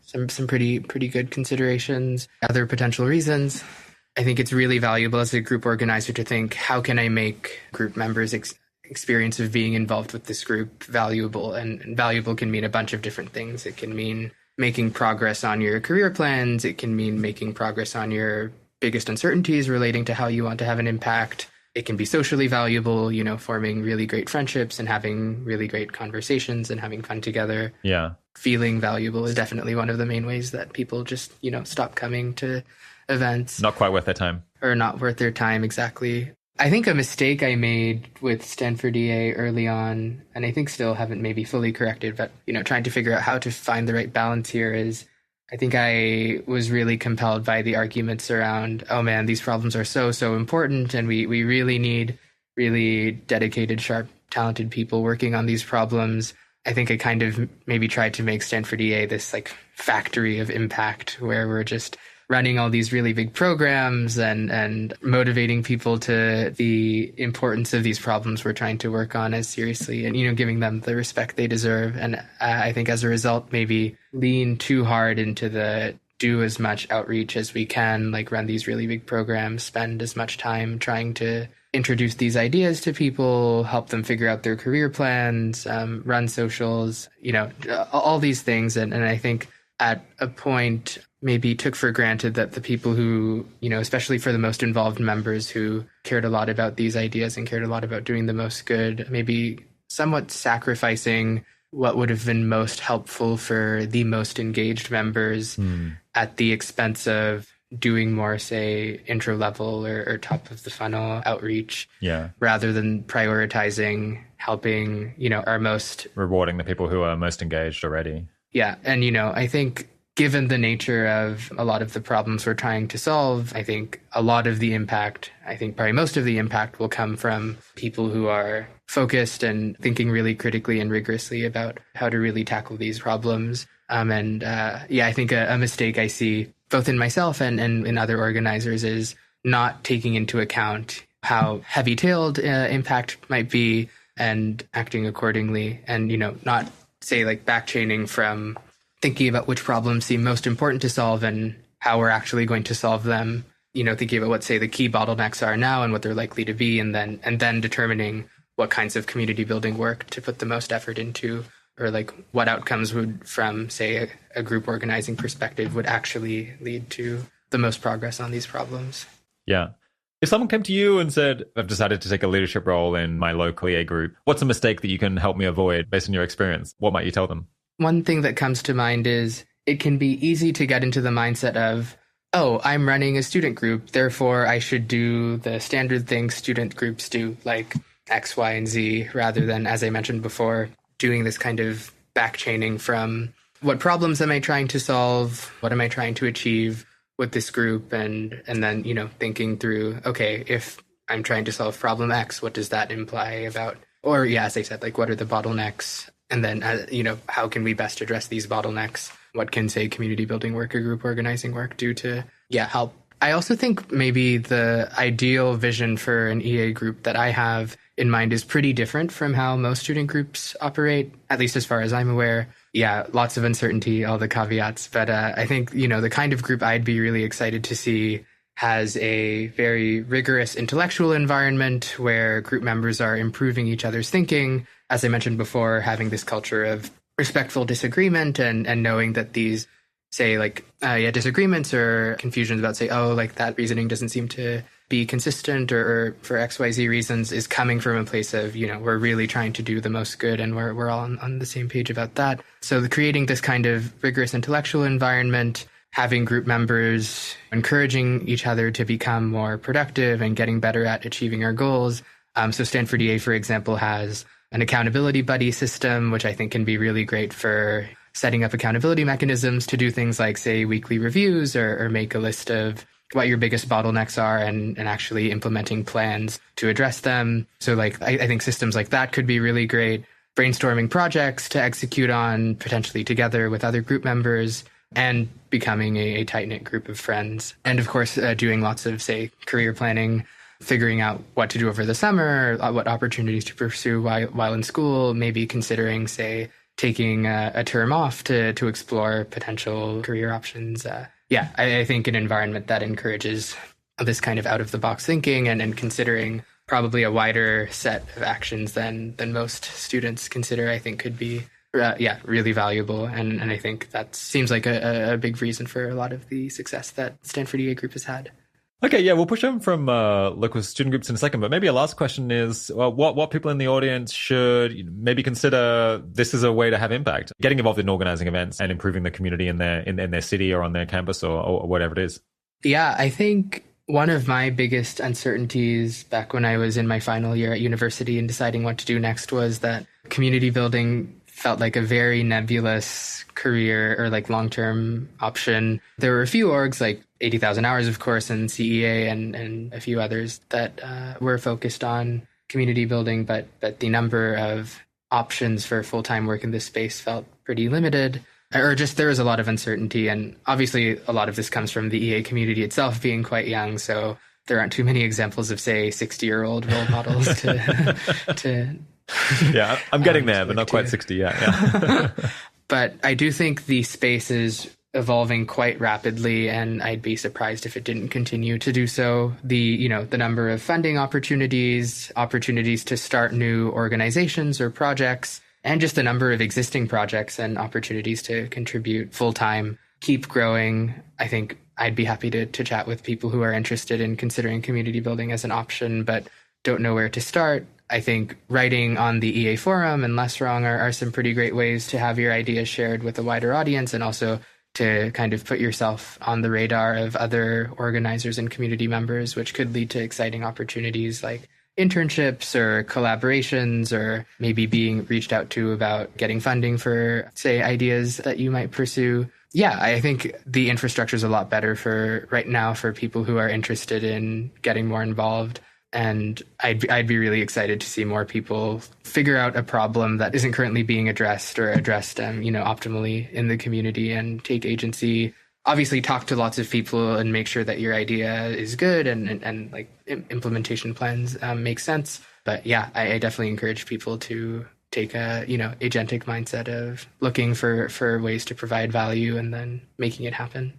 some pretty good considerations. Other potential reasons, I think it's really valuable as a group organizer to think, how can I make group members' experience of being involved with this group valuable? And valuable can mean a bunch of different things. It can mean making progress on your career plans. It can mean making progress on your biggest uncertainties relating to how you want to have an impact. It can be socially valuable, forming really great friendships and having really great conversations and having fun together. Yeah. Feeling valuable is definitely one of the main ways that people just, stop coming to events. Not quite worth their time. Or not worth their time, exactly. I think a mistake I made with Stanford EA early on, and I think still haven't maybe fully corrected, but, trying to figure out how to find the right balance here is, I think I was really compelled by the arguments around, oh man, these problems are so important, and we really need really dedicated, sharp, talented people working on these problems. I think I kind of maybe tried to make Stanford EA this like factory of impact where we're just running all these really big programs and motivating people to the importance of these problems we're trying to work on as seriously and, giving them the respect they deserve. And I think as a result, maybe lean too hard into the do as much outreach as we can, like run these really big programs, spend as much time trying to introduce these ideas to people, help them figure out their career plans, run socials, all these things. And I think at a point maybe took for granted that the people who, especially for the most involved members who cared a lot about these ideas and cared a lot about doing the most good, maybe somewhat sacrificing what would have been most helpful for the most engaged members at the expense of doing more, say, intro level or top of the funnel outreach, rather than prioritizing helping, our most... Rewarding the people who are most engaged already. Yeah. And, I think given the nature of a lot of the problems we're trying to solve, I think a lot of the impact, probably most of the impact will come from people who are focused and thinking really critically and rigorously about how to really tackle these problems. I think a mistake I see both in myself and in other organizers is not taking into account how heavy-tailed impact might be and acting accordingly, and, not, say, like back-chaining from thinking about which problems seem most important to solve and how we're actually going to solve them, thinking about what, say, the key bottlenecks are now and what they're likely to be, and then determining what kinds of community building work to put the most effort into, or like what outcomes would, from, say, a group organizing perspective, would actually lead to the most progress on these problems. Yeah. If someone came to you and said, I've decided to take a leadership role in my local EA group, what's a mistake that you can help me avoid based on your experience? What might you tell them? One thing that comes to mind is it can be easy to get into the mindset of, oh, I'm running a student group, therefore I should do the standard things student groups do, like X, Y, and Z, rather than, as I mentioned before, doing this kind of back-chaining from what problems am I trying to solve, what am I trying to achieve with this group, and then, thinking through, okay, if I'm trying to solve problem X, what does that imply about, or as I said, like what are the bottlenecks, and then, how can we best address these bottlenecks? What can, say, community building work or group organizing work do to, help? I also think maybe the ideal vision for an EA group that I have in mind is pretty different from how most student groups operate, at least as far as I'm aware. Yeah, lots of uncertainty, all the caveats. But I think, the kind of group I'd be really excited to see has a very rigorous intellectual environment where group members are improving each other's thinking. As I mentioned before, having this culture of respectful disagreement and knowing that these, say, like, disagreements or confusions about, say, oh, like that reasoning doesn't seem to be consistent or for XYZ reasons is coming from a place of, we're really trying to do the most good and we're all on the same page about that. So creating this kind of rigorous intellectual environment, having group members encouraging each other to become more productive and getting better at achieving our goals. So Stanford EA, for example, has an accountability buddy system, which I think can be really great for setting up accountability mechanisms to do things like, say, weekly reviews or make a list of what your biggest bottlenecks are and actually implementing plans to address them. So I think systems like that could be really great. Brainstorming projects to execute on potentially together with other group members and becoming a tight-knit group of friends. And of course, doing lots of, say, career planning, figuring out what to do over the summer, what opportunities to pursue while in school, maybe considering, say, taking a term off to explore potential career options. I think an environment that encourages this kind of out-of-the-box thinking and considering probably a wider set of actions than most students consider, I think could be, really valuable. And I think that seems like a big reason for a lot of the success that Stanford EA Group has had. Okay, yeah, we'll push on from local student groups in a second, but maybe a last question is, what people in the audience should maybe consider this as a way to have impact, getting involved in organizing events and improving the community in their city or on their campus or whatever it is? Yeah, I think one of my biggest uncertainties back when I was in my final year at university and deciding what to do next was that community building felt like a very nebulous career or like long-term option. There were a few orgs like 80,000 Hours, of course, and CEA and a few others that were focused on community building, but the number of options for full-time work in this space felt pretty limited, or just there was a lot of uncertainty. And obviously a lot of this comes from the EA community itself being quite young, so there aren't too many examples of, say, 60-year-old role models to yeah, I'm getting there, but not quite 60 yet. Yeah. But I do think the space is evolving quite rapidly, and I'd be surprised if it didn't continue to do so. The number of funding opportunities to start new organizations or projects, and just the number of existing projects and opportunities to contribute full-time keep growing. I think I'd be happy to chat with people who are interested in considering community building as an option, but don't know where to start. I think writing on the EA forum and Less Wrong are some pretty great ways to have your ideas shared with a wider audience, and also to kind of put yourself on the radar of other organizers and community members, which could lead to exciting opportunities like internships or collaborations, or maybe being reached out to about getting funding for, say, ideas that you might pursue. Yeah, I think the infrastructure is a lot better for right now for people who are interested in getting more involved. And I'd be really excited to see more people figure out a problem that isn't currently being addressed, or addressed, optimally in the community, and take agency. Obviously, talk to lots of people and make sure that your idea is good, and like implementation plans make sense. But yeah, I definitely encourage people to take a agentic mindset of looking for ways to provide value and then making it happen.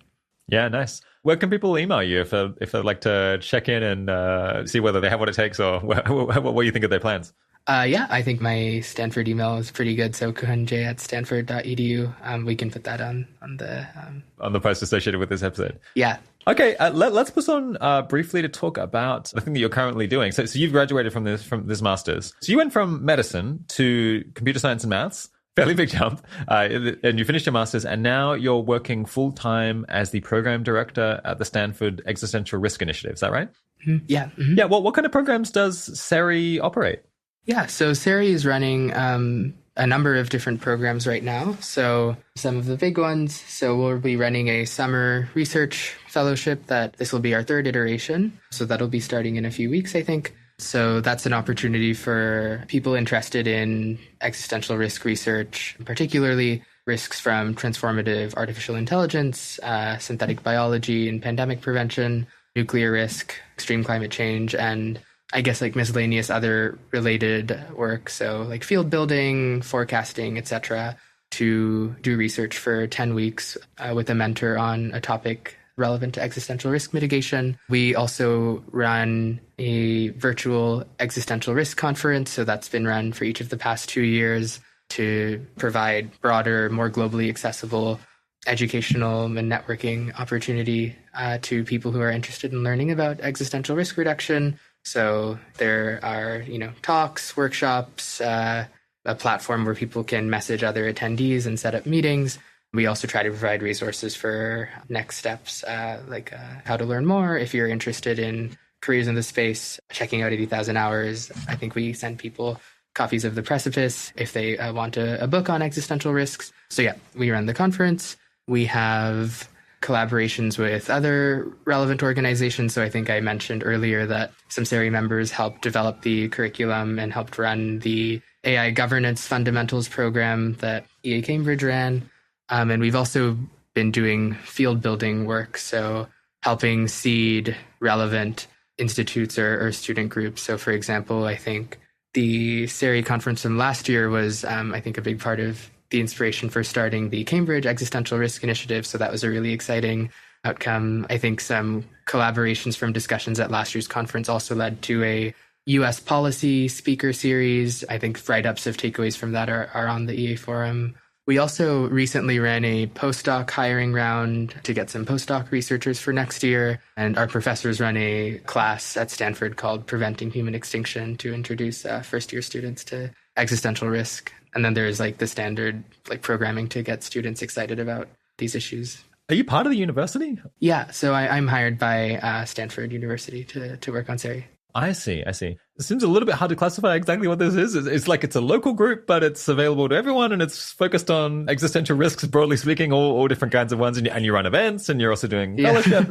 Yeah, nice. Where can people email you if they'd like to check in and see whether they have what it takes, or what you think of their plans? Yeah, I think my Stanford email is pretty good. So kuhanj@stanford.edu. We can put that on the post associated with this episode. Yeah. Okay, let's push on briefly to talk about the thing that you're currently doing. So you've graduated from this master's. So you went from medicine to computer science and maths. Fairly big jump. And you finished your master's, and now you're working full-time as the program director at the Stanford Existential Risk Initiative. Is that right? Mm-hmm. Yeah. Mm-hmm. Yeah. What kind of programs does SERI operate? Yeah. So SERI is running a number of different programs right now. So some of the big ones. So we'll be running a summer research fellowship this will be our third iteration. So that'll be starting in a few weeks, I think. So that's an opportunity for people interested in existential risk research, particularly risks from transformative artificial intelligence, synthetic biology and pandemic prevention, nuclear risk, extreme climate change, and I guess like miscellaneous other related work. So like field building, forecasting, etc., to do research for 10 weeks with a mentor on a topic relevant to existential risk mitigation. We also run a virtual existential risk conference. So that's been run for each of the past 2 years to provide broader, more globally accessible educational and networking opportunity to people who are interested in learning about existential risk reduction. So there are, talks, workshops, a platform where people can message other attendees and set up meetings. We also try to provide resources for next steps, like how to learn more. If you're interested in careers in the space, checking out 80,000 Hours. I think we send people copies of The Precipice if they want a book on existential risks. So yeah, we run the conference. We have collaborations with other relevant organizations. So I think I mentioned earlier that some SERI members helped develop the curriculum and helped run the AI governance fundamentals program that EA Cambridge ran. And we've also been doing field building work, so helping seed relevant institutes or student groups. So, for example, I think the SERI conference from last year was, I think, a big part of the inspiration for starting the Cambridge Existential Risk Initiative. So that was a really exciting outcome. I think some collaborations from discussions at last year's conference also led to a U.S. policy speaker series. I think write-ups of takeaways from that are on the EA forum. We also recently ran a postdoc hiring round to get some postdoc researchers for next year. And our professors run a class at Stanford called Preventing Human Extinction to introduce first-year students to existential risk. And then there's like the standard programming to get students excited about these issues. Are you part of the university? Yeah, so I'm hired by Stanford University to work on SERI. I see. It seems a little bit hard to classify exactly what this is. It's like it's a local group, but it's available to everyone, and it's focused on existential risks, broadly speaking, all different kinds of ones. And you run events, and you're also doing fellowship.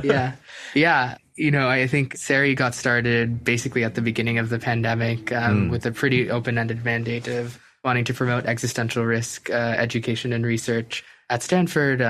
Yeah. I think SERI got started basically at the beginning of the pandemic with a pretty open-ended mandate of wanting to promote existential risk education and research at Stanford.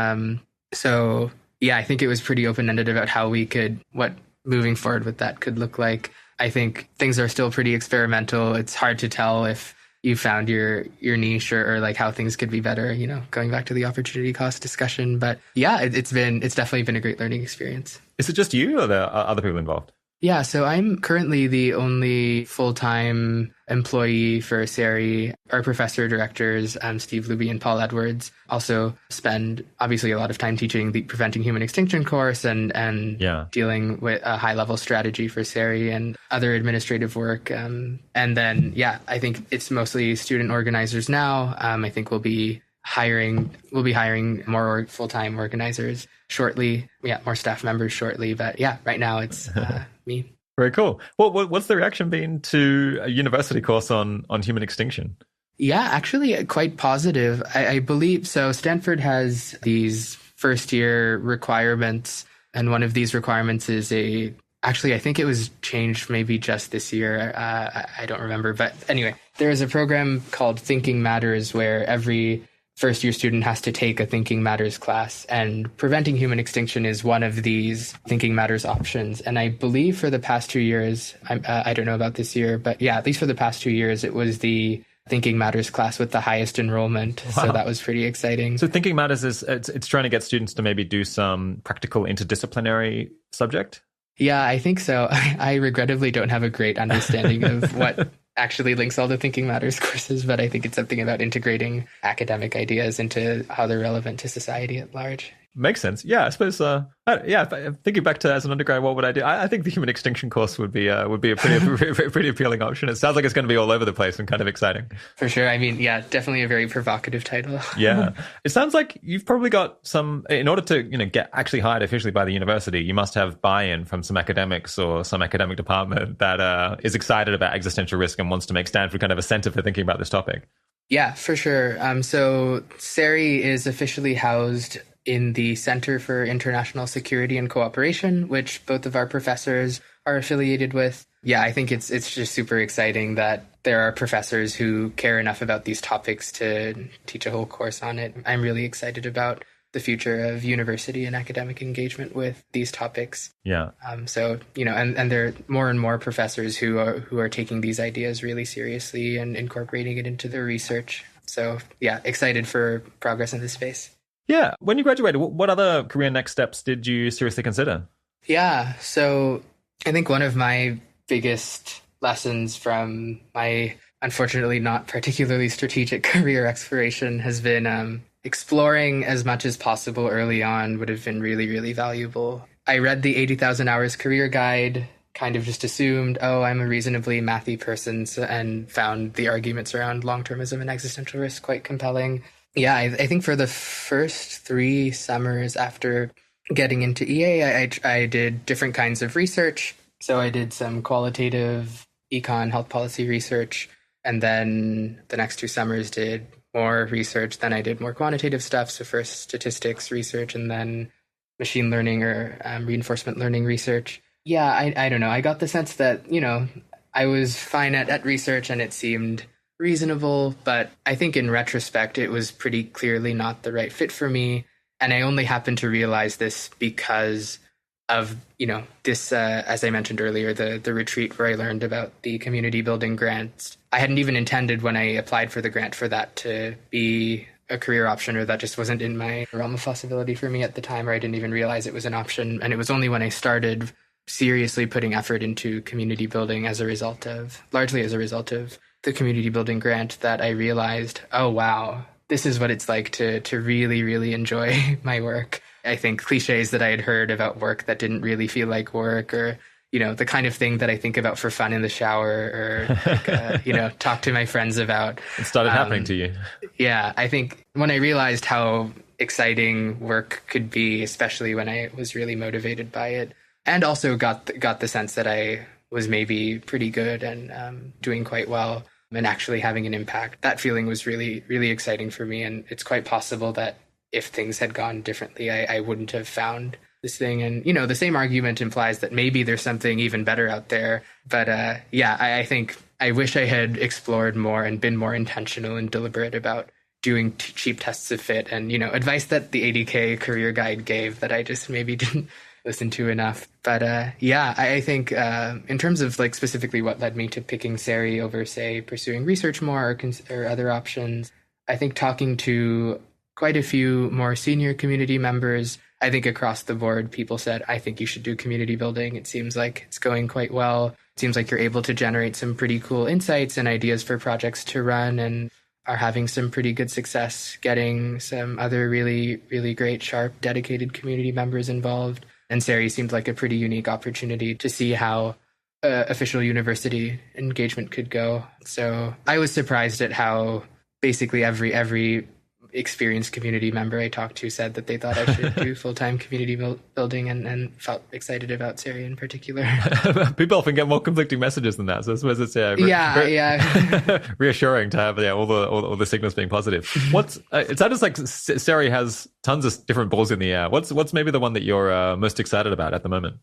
So, I think it was pretty open-ended about how we could, what moving forward with that could look like. I think things are still pretty experimental. It's hard to tell if you found your niche or like how things could be better, going back to the opportunity cost discussion. But yeah, it's definitely been a great learning experience. Is it just you or are there other people involved? Yeah, so I'm currently the only full-time employee for SERI. Our professor directors, Steve Luby and Paul Edwards, also spend obviously a lot of time teaching the Preventing Human Extinction course and dealing with a high-level strategy for SERI and other administrative work. And then, I think it's mostly student organizers now. I think we'll be hiring more full-time organizers shortly. More staff members shortly. But right now it's me. Very cool. Well, what's the reaction been to a university course on human extinction? Yeah, actually quite positive. I believe so. Stanford has these first-year requirements, and one of these requirements is actually, I think it was changed maybe just this year. I don't remember. But anyway, there is a program called Thinking Matters where every first-year student has to take a Thinking Matters class, and Preventing Human Extinction is one of these Thinking Matters options. And I believe for the past 2 years, I don't know about this year, but at least for the past 2 years, it was the Thinking Matters class with the highest enrollment. Wow. So that was pretty exciting. So Thinking Matters it's trying to get students to maybe do some practical interdisciplinary subject? Yeah, I think so. I regrettably don't have a great understanding of what actually links all the Thinking Matters courses, but I think it's something about integrating academic ideas into how they're relevant to society at large. Makes sense. Yeah, I suppose. Thinking back to as an undergrad, what would I do? I think the human extinction course would be a pretty appealing option. It sounds like it's going to be all over the place and kind of exciting. For sure. I mean, definitely a very provocative title. Yeah, it sounds like you've probably got some. In order to get actually hired officially by the university, you must have buy-in from some academics or some academic department that is excited about existential risk and wants to make Stanford kind of a center for thinking about this topic. Yeah, for sure. So SERI is officially housed in the Center for International Security and Cooperation, which both of our professors are affiliated with. Yeah, I think it's just super exciting that there are professors who care enough about these topics to teach a whole course on it. I'm really excited about the future of university and academic engagement with these topics. Yeah. So, and there are more and more professors who are taking these ideas really seriously and incorporating it into their research. So, excited for progress in this space. Yeah. When you graduated, what other career next steps did you seriously consider? Yeah. So I think one of my biggest lessons from my unfortunately not particularly strategic career exploration has been exploring as much as possible early on would have been really, really valuable. I read the 80,000 Hours Career Guide, kind of just assumed, I'm a reasonably mathy person, and found the arguments around long-termism and existential risk quite compelling. Yeah, I think for the first 3 summers after getting into EA, I did different kinds of research. So I did some qualitative econ health policy research, and then the next 2 summers did more research. Then I did more quantitative stuff. So first statistics research and then machine learning or reinforcement learning research. Yeah, I don't know. I got the sense that, I was fine at research and it seemed reasonable, but I think in retrospect, it was pretty clearly not the right fit for me. And I only happened to realize this because of, this, as I mentioned earlier, the retreat where I learned about the community building grants. I hadn't even intended when I applied for the grant for that to be a career option, or that just wasn't in my realm of possibility for me at the time, or I didn't even realize it was an option. And it was only when I started seriously putting effort into community building largely as a result of the community building grant that I realized, oh, wow, this is what it's like to really, really enjoy my work. I think cliches that I had heard about work that didn't really feel like work, or, the kind of thing that I think about for fun in the shower, or, talk to my friends about. It started happening to you. Yeah, I think when I realized how exciting work could be, especially when I was really motivated by it, and also got the sense that I was maybe pretty good and doing quite well and actually having an impact. That feeling was really, really exciting for me. And it's quite possible that if things had gone differently, I wouldn't have found this thing. And, the same argument implies that maybe there's something even better out there. But I think I wish I had explored more and been more intentional and deliberate about doing cheap tests of fit and, advice that the 80K career guide gave that I just maybe listened to enough. But I think in terms of like specifically what led me to picking SERI over, say, pursuing research more or other options, I think talking to quite a few more senior community members, I think across the board, people said, I think you should do community building. It seems like it's going quite well. It seems like you're able to generate some pretty cool insights and ideas for projects to run, and are having some pretty good success getting some other really, really great, sharp, dedicated community members involved. And SERI seemed like a pretty unique opportunity to see how official university engagement could go. So I was surprised at how basically every experienced community member I talked to said that they thought I should do full-time community building, and felt excited about SERI in particular. People often get more conflicting messages than that, so I suppose it's reassuring to have all the signals being positive. It sounds like SERI has tons of different balls in the air. What's maybe the one that you're most excited about at the moment?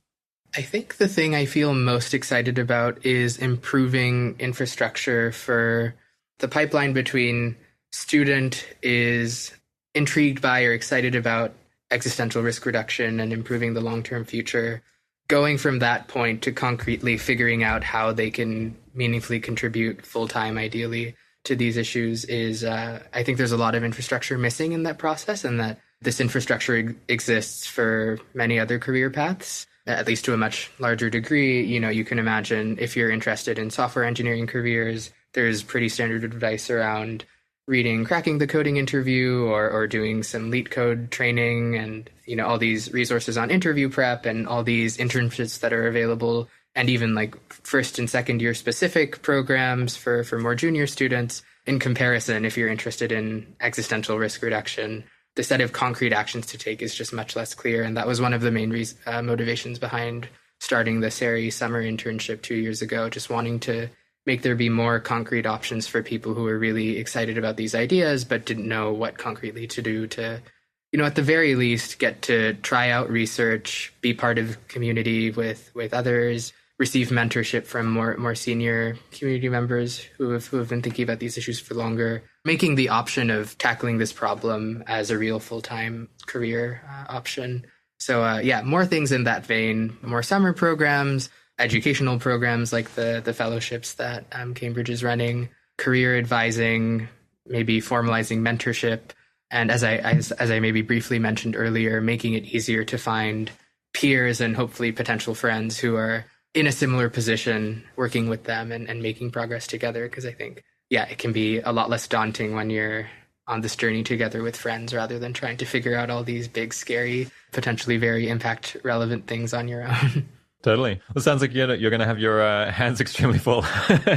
I think the thing I feel most excited about is improving infrastructure for the pipeline between student is intrigued by or excited about existential risk reduction and improving the long-term future, going from that point to concretely figuring out how they can meaningfully contribute full-time, ideally, to these issues is, I think there's a lot of infrastructure missing in that process, and that this infrastructure exists for many other career paths, at least to a much larger degree. You can imagine if you're interested in software engineering careers, there's pretty standard advice around reading Cracking the Coding Interview or doing some LEET code training, and all these resources on interview prep and all these internships that are available, and even like first and second year specific programs for more junior students. In comparison, if you're interested in existential risk reduction, the set of concrete actions to take is just much less clear. And that was one of the main motivations behind starting the SERI summer internship 2 years ago, just wanting to make there be more concrete options for people who are really excited about these ideas but didn't know what concretely to do to, at the very least, get to try out research, be part of community with others, receive mentorship from more senior community members who have been thinking about these issues for longer, making the option of tackling this problem as a real full-time career option. So more things in that vein, more summer programs, educational programs like the fellowships that Cambridge is running, career advising, maybe formalizing mentorship, and as I maybe briefly mentioned earlier, making it easier to find peers and hopefully potential friends who are in a similar position, working with them and making progress together. Because I think, it can be a lot less daunting when you're on this journey together with friends rather than trying to figure out all these big, scary, potentially very impact relevant things on your own. Totally. Well, it sounds like you're going to have your hands extremely full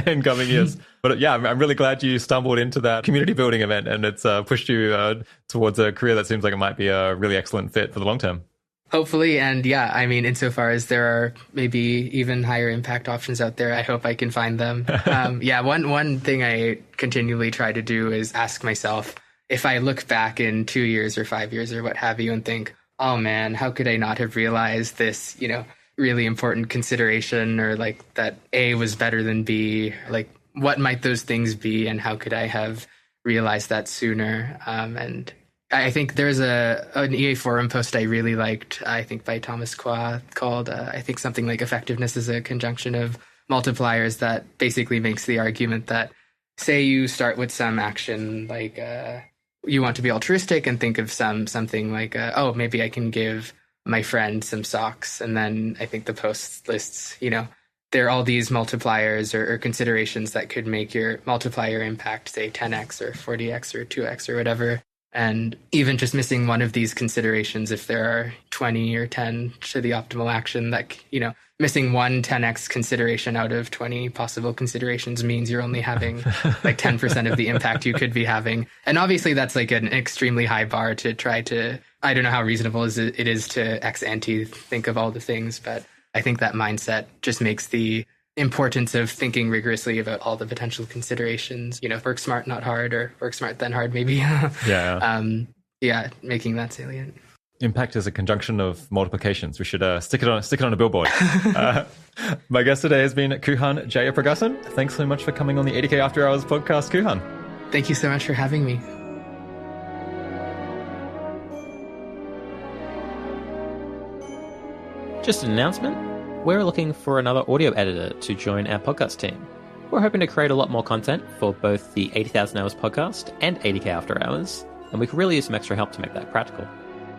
in coming years. But I'm really glad you stumbled into that community building event, and it's pushed you towards a career that seems like it might be a really excellent fit for the long term. Hopefully. And insofar as there are maybe even higher impact options out there, I hope I can find them. One thing I continually try to do is ask myself, if I look back in 2 years or 5 years or what have you and think, oh man, how could I not have realized this, really important consideration, or like that A was better than B, like what might those things be and how could I have realized that sooner? And I think there's an EA forum post I really liked, I think by Thomas Kwa, called, I think something like effectiveness is a conjunction of multipliers, that basically makes the argument that, say you start with some action like you want to be altruistic and think of something like, maybe I can give my friend some socks. And then I think the post lists, there are all these multipliers or considerations that could make your multiplier impact, say, 10x or 40x or 2x or whatever. And even just missing one of these considerations, if there are 20 or 10 to the optimal action, that, missing one 10x consideration out of 20 possible considerations means you're only having like 10% of the impact you could be having. And obviously that's like an extremely high bar to try to, I don't know how reasonable it is to ex ante think of all the things, but I think that mindset just makes the importance of thinking rigorously about all the potential considerations, work smart, not hard, or work smart, then hard, maybe. Making that salient. Impact is a conjunction of multiplications. We should stick it on a billboard. My guest today has been Kuhan Jeyapragasan. Thanks so much for coming on the 80K After Hours podcast, Kuhan. Thank you so much for having me. Just an announcement, we're looking for another audio editor to join our podcast team. We're hoping to create a lot more content for both the 80,000 Hours podcast and 80k After Hours, and we could really use some extra help to make that practical.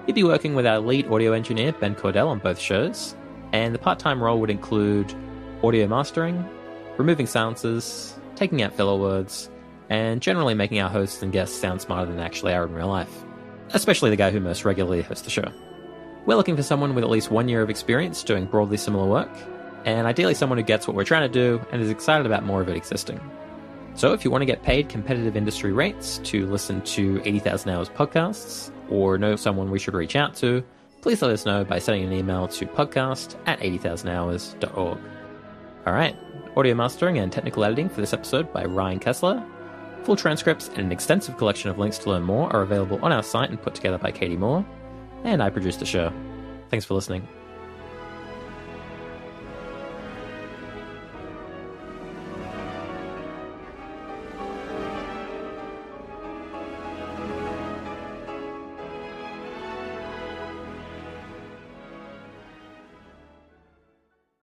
You'd be working with our lead audio engineer, Ben Cordell, on both shows, and the part-time role would include audio mastering, removing silences, taking out filler words, and generally making our hosts and guests sound smarter than they actually are in real life. Especially the guy who most regularly hosts the show. We're looking for someone with at least 1 year of experience doing broadly similar work, and ideally someone who gets what we're trying to do and is excited about more of it existing. So if you want to get paid competitive industry rates to listen to 80,000 Hours podcasts, or know someone we should reach out to, please let us know by sending an email to podcast@80,000hours.org. Alright, audio mastering and technical editing for this episode by Ryan Kessler. Full transcripts and an extensive collection of links to learn more are available on our site and put together by Katie Moore. And I produced the show. Thanks for listening.